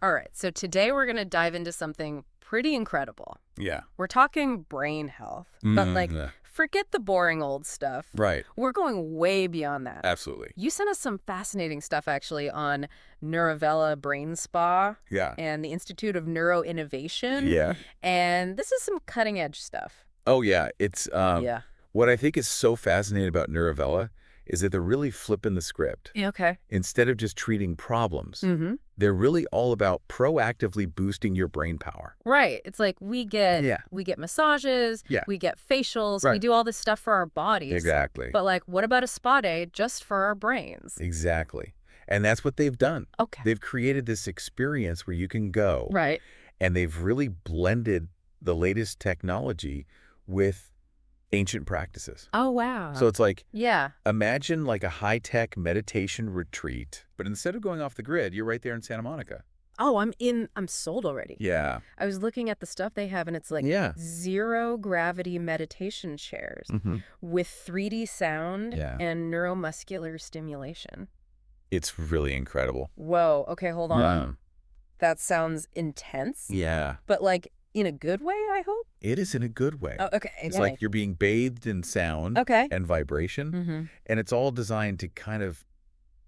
All right, so today we're going to dive into something pretty incredible. Yeah. We're talking brain health, but Yeah. forget the boring old stuff. Right. We're going way beyond that. Absolutely. You sent us some fascinating stuff, actually, on Neurovella Brain Spa Yeah. and the Institute of Neuroinnovation. Yeah. And this is some cutting-edge stuff. Oh, yeah. It's Yeah. what I think is so fascinating about Neurovella is that they're really flipping the script. Okay. Instead of just treating problems, Mm-hmm. they're really all about proactively boosting your brain power. Right. It's like we get massages, Yeah. we get facials, we Right. do all this stuff for our bodies. Exactly. But what about a spa day just for our brains? Exactly. And that's what they've done. Okay. They've created this experience where you can go. Right. And they've really blended the latest technology with ancient practices. Oh, wow. So it's like, yeah. imagine like a high-tech meditation retreat, but instead of going off the grid, you're right there in Santa Monica. Oh, I'm sold already. Yeah. I was looking at the stuff they have, and it's like Yeah. zero gravity meditation chairs with 3D sound Yeah. and neuromuscular stimulation. It's really incredible. Whoa. Okay, hold on. That sounds intense. Yeah. But in a good way, I hope? It is in a good way. Oh, okay. It's like you're being bathed in sound and vibration, and it's all designed to kind of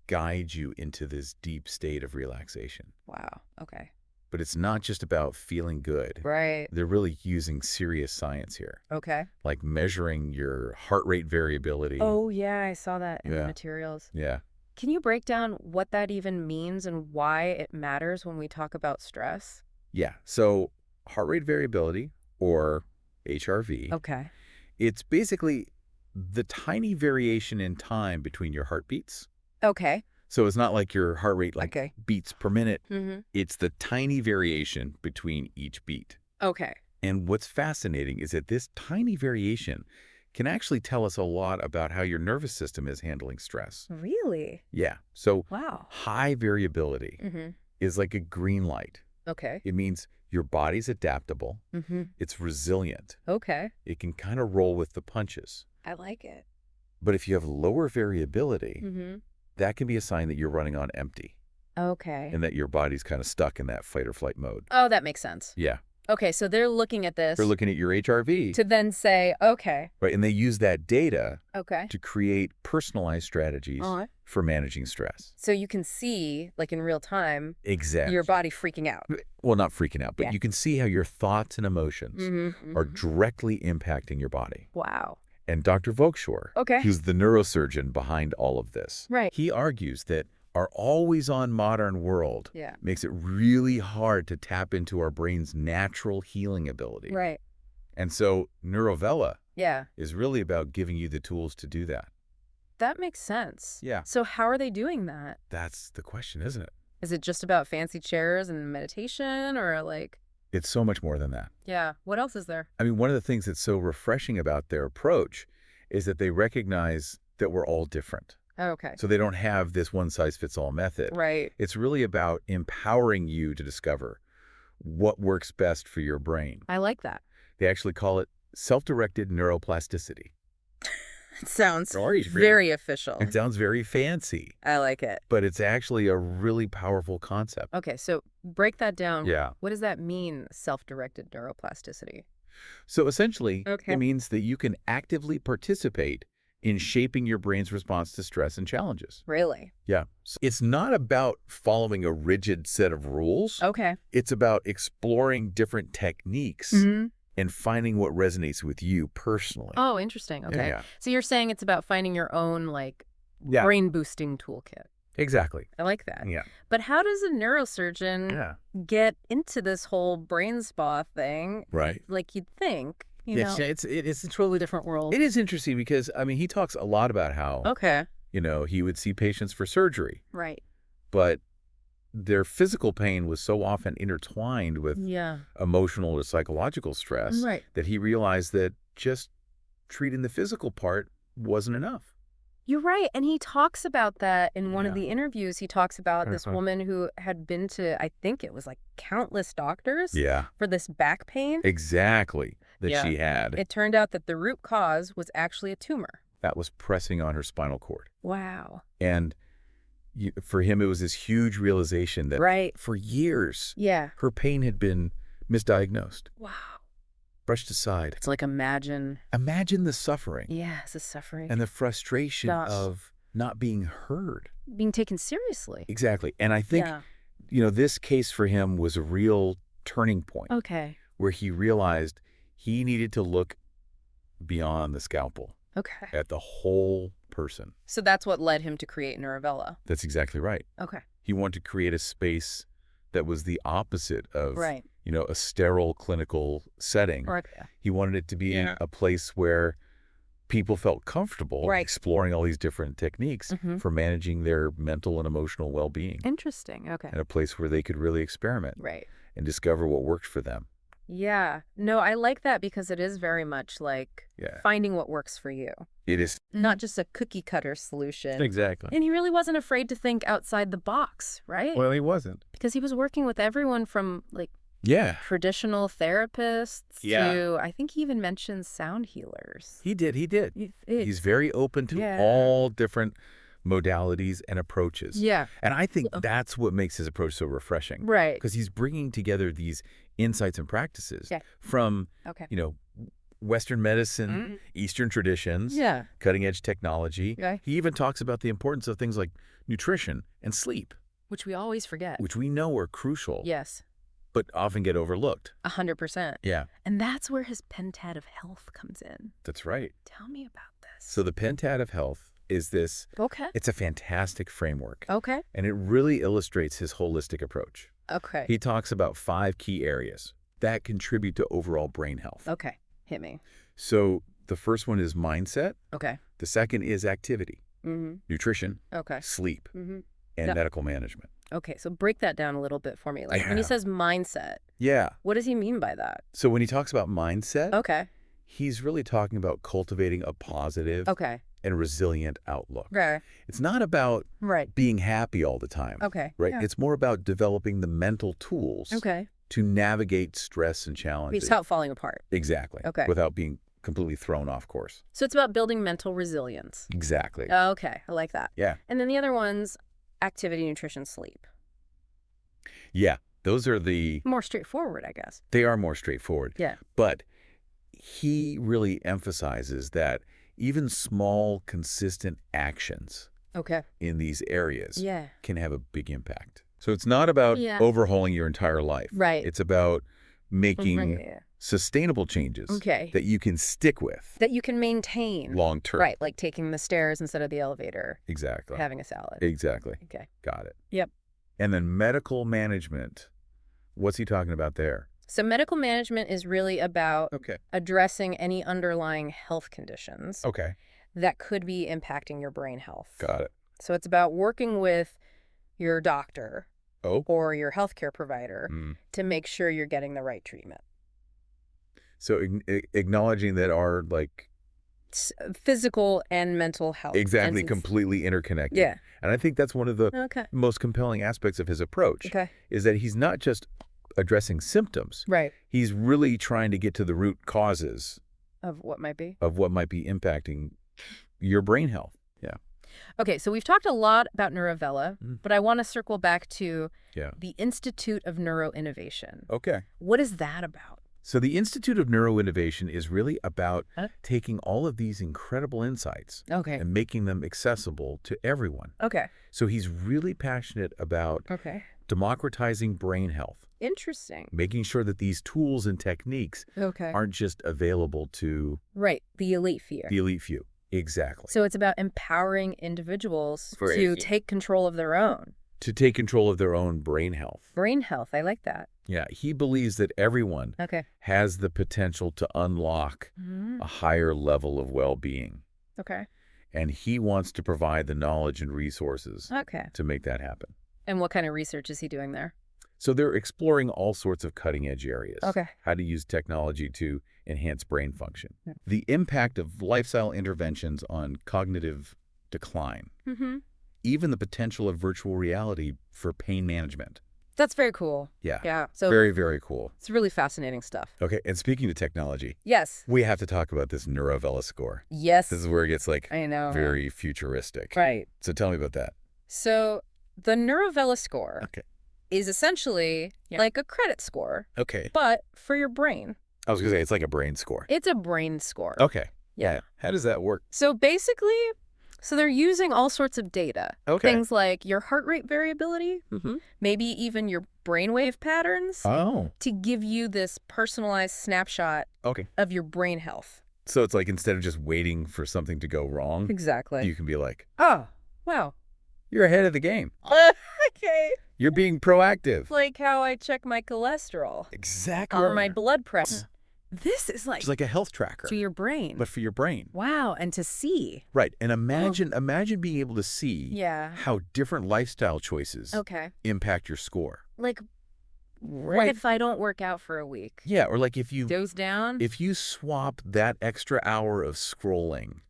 guide you into this deep state of relaxation. Wow. Okay. But it's not just about feeling good. Right. They're really using serious science here, Okay. like measuring your heart rate variability. Oh, yeah, I saw that in the Yeah. materials. Yeah. Can you break down what that even means and why it matters when we talk about stress? Yeah. So heart rate variability, or HRV, Okay. it's basically the tiny variation in time between your heartbeats. Okay. So it's not like your heart rate Okay. beats per minute. Mm-hmm. It's the tiny variation between each beat. Okay. And what's fascinating is that this tiny variation can actually tell us a lot about how your nervous system is handling stress. Really? Yeah. So Wow. high variability Mm-hmm. is like a green light. Okay. It means your body's adaptable. Mm-hmm. It's resilient. Okay. It can kind of roll with the punches. I like it. But if you have lower variability, Mm-hmm. that can be a sign that you're running on empty Okay. and that your body's kind of stuck in that fight or flight mode. Oh, that makes sense. Yeah. Okay, so they're looking at this They're looking at your HRV. to then say, okay. Right. And they use that data Okay. to create personalized strategies for managing stress. So you can see, in real time, Exactly. your body freaking out. Well, not freaking out, but Yeah. you can see how your thoughts and emotions are directly impacting your body. Wow. And Dr. Vokshoor, Okay. who's the neurosurgeon behind all of this, Right. he argues that our always-on modern world Yeah. makes it really hard to tap into our brain's natural healing ability. Right. And so Neurovella Yeah. is really about giving you the tools to do that. That makes sense. Yeah. So how are they doing that? That's the question, isn't it? Is it just about fancy chairs and meditation, or It's so much more than that. yeah, what else is there? I mean, one of the things that's so refreshing about their approach is that they recognize that we're all different. Oh, okay. So they don't have this one-size-fits-all method. Right. It's really about empowering you to discover what works best for your brain. I like that. They actually call it self-directed neuroplasticity. It sounds Very very official. It sounds very fancy, I like it. but it's actually a really powerful concept. Okay, so break that down. Yeah. What does that mean, self-directed neuroplasticity? So essentially, Okay. it means that you can actively participate in shaping your brain's response to stress and challenges. Really? Yeah. So it's not about following a rigid set of rules. Okay. It's about exploring different techniques and finding what resonates with you personally. Oh, interesting. Okay. Yeah. So you're saying it's about finding your own, Yeah. brain-boosting toolkit. Exactly. I like that. Yeah. But how does a neurosurgeon Yeah. get into this whole brain spa thing? Right. Like you'd think, you It's know, it's a totally different world. it is interesting because I mean he talks a lot about how Okay. he would see patients for surgery, Right. but their physical pain was so often intertwined with Yeah. emotional or psychological stress Right. that he realized that just treating the physical part wasn't enough. You're right. And he talks about that in one of Yeah. the interviews. He talks about this woman who had been to, I think it was countless doctors Yeah. for this back pain. Exactly. That Yeah. she had. It turned out that the root cause was actually a tumor. That was pressing on her spinal cord. Wow. And For him, it was this huge realization that for years, her pain had been misdiagnosed. Wow. Brushed aside. It's like imagine the suffering. Yes, the suffering. And the frustration of not being heard. Being taken seriously. Exactly. And I think, this case for him was a real turning point. Okay. Where he realized he needed to look beyond the scalpel. Okay. At the whole person. So that's what led him to create Neurovella. That's exactly right. Okay. He wanted to create a space that was the opposite of, right. A sterile clinical setting. Right. He wanted it to be a place where people felt comfortable exploring all these different techniques for managing their mental and emotional well-being. Interesting. Okay. And a place where they could really experiment and discover what worked for them. Yeah. No, I like that because it is very much like finding what works for you. It is. Not just a cookie cutter solution. Exactly. And he really wasn't afraid to think outside the box, right? Well, he wasn't. Because he was working with everyone from traditional therapists to, I think he even mentioned sound healers. He did. He's very open to all different modalities and approaches. Yeah. And I think that's what makes his approach so refreshing. Right. Because he's bringing together these insights and practices from, Western medicine, Eastern traditions, cutting-edge technology. He even talks about the importance of things like nutrition and sleep. Which we always forget. Which we know are crucial. Yes. But often get overlooked. 100%. Yeah. And that's where his pentat of health comes in. That's right. Tell me about this. So the pentat of health is this. Okay. It's a fantastic framework. Okay. And it really illustrates his holistic approach. Okay. He talks about 5 key areas that contribute to overall brain health. Okay. Hit me. So the first one is mindset. Okay. The second is activity, nutrition, sleep, and medical management. Okay, so break that down a little bit for me. Like when he says mindset, what does he mean by that? So when he talks about mindset, – he's really talking about cultivating a positive and resilient outlook. Right. It's not about being happy all the time. Okay. Right? Yeah. It's more about developing the mental tools to navigate stress and challenges. Without falling apart. Exactly. Okay. Without being completely thrown off course. So it's about building mental resilience. Exactly. Okay. I like that. Yeah. And then the other one's activity, nutrition, sleep. Yeah. Those are the... more straightforward, I guess. They are more straightforward. Yeah. But he really emphasizes that even small, consistent actions in these areas can have a big impact. So it's not about overhauling your entire life. Right. It's about making sustainable changes that you can stick with. That you can maintain. Long term. Right, like taking the stairs instead of the elevator. Exactly. Having a salad. Exactly. Okay. Got it. Yep. And then medical management. What's he talking about there? So medical management is really about addressing any underlying health conditions that could be impacting your brain health. Got it. So it's about working with your doctor or your healthcare provider to make sure you're getting the right treatment. So acknowledging that our physical and mental health. Exactly, completely interconnected. Yeah. And I think that's one of the most compelling aspects of his approach is that he's not just addressing symptoms. Right. He's really trying to get to the root causes of what might be impacting your brain health. Yeah. Okay, so we've talked a lot about Neurovella, but I want to circle back to the Institute of Neuroinnovation. Okay. What is that about? So the Institute of Neuroinnovation is really about taking all of these incredible insights and making them accessible to everyone. Okay. So he's really passionate about democratizing brain health. Interesting. Making sure that these tools and techniques aren't just available to... Right, the elite few. The elite few, exactly. So it's about empowering individuals to take control of their own. To take control of their own brain health. Brain health, I like that. Yeah, he believes that everyone has the potential to unlock a higher level of well-being. Okay. And he wants to provide the knowledge and resources to make that happen. And what kind of research is he doing there? So they're exploring all sorts of cutting-edge areas. Okay. How to use technology to enhance brain function. The impact of lifestyle interventions on cognitive decline. Even the potential of virtual reality for pain management. That's very cool. Yeah. Yeah. So very, very cool. It's really fascinating stuff. Okay. And speaking of technology. Yes. We have to talk about this Neurovella score. Yes. This is where it gets I know. very futuristic. Right. So tell me about that. So the Neurovella score is essentially like a credit score, but for your brain. I was going to say, it's like a brain score. It's a brain score. Okay. Yeah. How does that work? So basically, they're using all sorts of data. Things like your heart rate variability, maybe even your brainwave patterns, to give you this personalized snapshot of your brain health. So it's like instead of just waiting for something to go wrong, you can be like, oh, wow. You're ahead of the game. Okay. You're being proactive. Like how I check my cholesterol. Exactly. Or my blood pressure. This is like... It's like a health tracker. For your brain. But for your brain. Wow, and to see. Right, and imagine being able to see how different lifestyle choices impact your score. Like, what if I don't work out for a week? Yeah, or like if you... Doze down? If you swap that extra hour of scrolling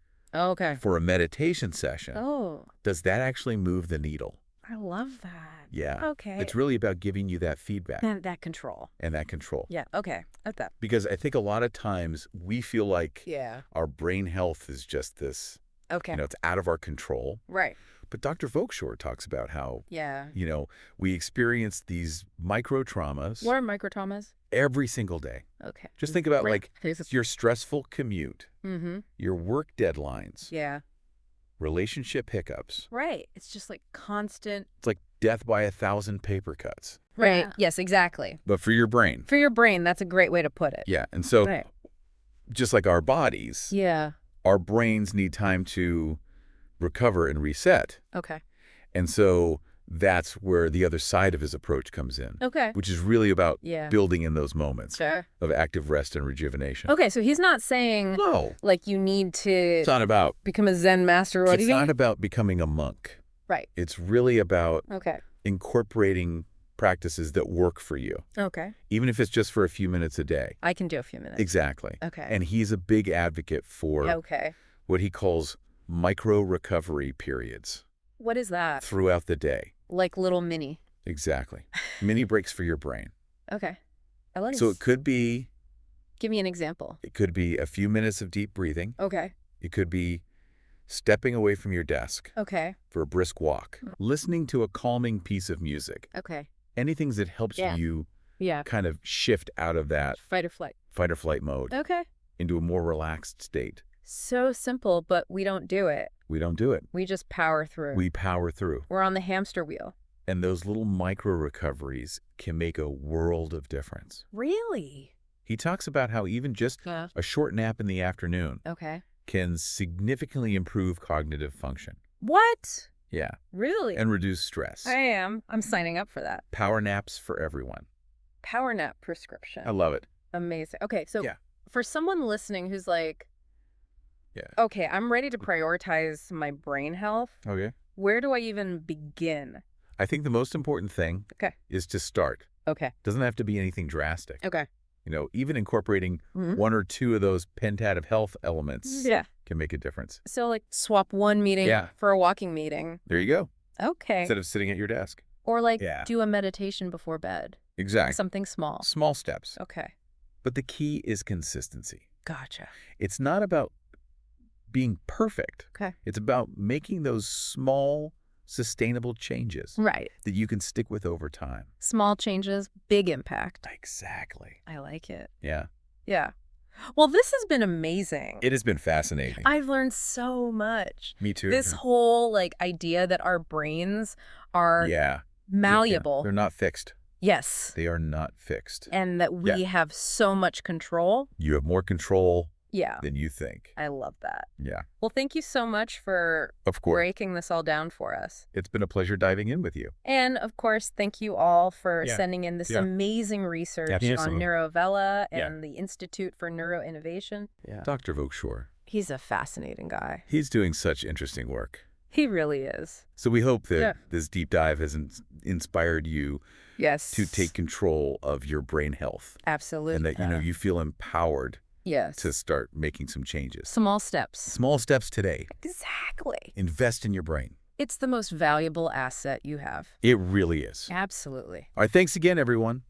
for a meditation session, does that actually move the needle? I love that. Yeah. Okay. It's really about giving you that feedback. That control. And that control. Yeah, okay. At that. Because I think a lot of times we feel like our brain health is just this, it's out of our control. Right. But Dr. Vokshoor talks about how, we experience these micro-traumas. What are micro-traumas? Every single day. Okay. Just think about like your stressful commute, your work deadlines. Yeah. Relationship hiccups. Right. It's just like constant. It's like death by 1,000 paper cuts. Right. Yeah. Yes, exactly. But for your brain. For your brain, that's a great way to put it. Yeah. And so just like our bodies, our brains need time to recover and reset. Okay. And so that's where the other side of his approach comes in. Okay. Which is really about building in those moments of active rest and rejuvenation. Okay, so he's not saying like you need to it's not about become a Zen master or anything. It's not about becoming a monk. Right. It's really about incorporating practices that work for you. Okay. Even if it's just for a few minutes a day. I can do a few minutes. Exactly. Okay. And he's a big advocate for what he calls micro-recovery periods. What is that? Throughout the day. Like little mini. Exactly. Mini breaks for your brain. Okay. I like So it could be... Give me an example. It could be a few minutes of deep breathing. Okay. It could be stepping away from your desk. Okay. For a brisk walk. Listening to a calming piece of music. Okay. Anything that helps you kind of shift out of that... Fight or flight. Fight or flight mode. Okay. Into a more relaxed state. So simple, but we don't do it. We don't do it. We just power through. We power through. We're on the hamster wheel. And those little micro-recoveries can make a world of difference. Really? He talks about how even just a short nap in the afternoon can significantly improve cognitive function. What? Yeah. Really? And reduce stress. I'm signing up for that. Power naps for everyone. Power nap prescription. I love it. Amazing. Okay, so for someone listening who's like, okay, I'm ready to prioritize my brain health. Okay. Where do I even begin? I think the most important thing is to start. Okay. Doesn't have to be anything drastic. Okay. Even incorporating one or two of those pentad health elements can make a difference. So like swap one meeting for a walking meeting. There you go. Okay. Instead of sitting at your desk. Or like do a meditation before bed. Exactly. Something small. Small steps. Okay. But the key is consistency. Gotcha. It's not about being perfect. Okay. It's about making those small, sustainable changes. Right. That you can stick with over time. Small changes, big impact. Exactly. I like it. Yeah. Yeah. Well, this has been amazing. It has been fascinating. I've learned so much. Me too. This whole idea that our brains are malleable. Yeah. They're not fixed. Yes. They are not fixed. And that we have so much control. You have more control than you think. I love that. Yeah. Well, thank you so much for breaking this all down for us. It's been a pleasure diving in with you. And, of course, thank you all for sending in this amazing research on Neurovella and the Institute for Neuroinnovation. Yeah. Dr. Vokshoor. He's a fascinating guy. He's doing such interesting work. He really is. So we hope that this deep dive has inspired you to take control of your brain health. Absolutely. And that, you feel empowered Yes. to start making some changes. Small steps. Small steps today. Exactly. Invest in your brain. It's the most valuable asset you have. It really is. Absolutely. All right, thanks again, everyone.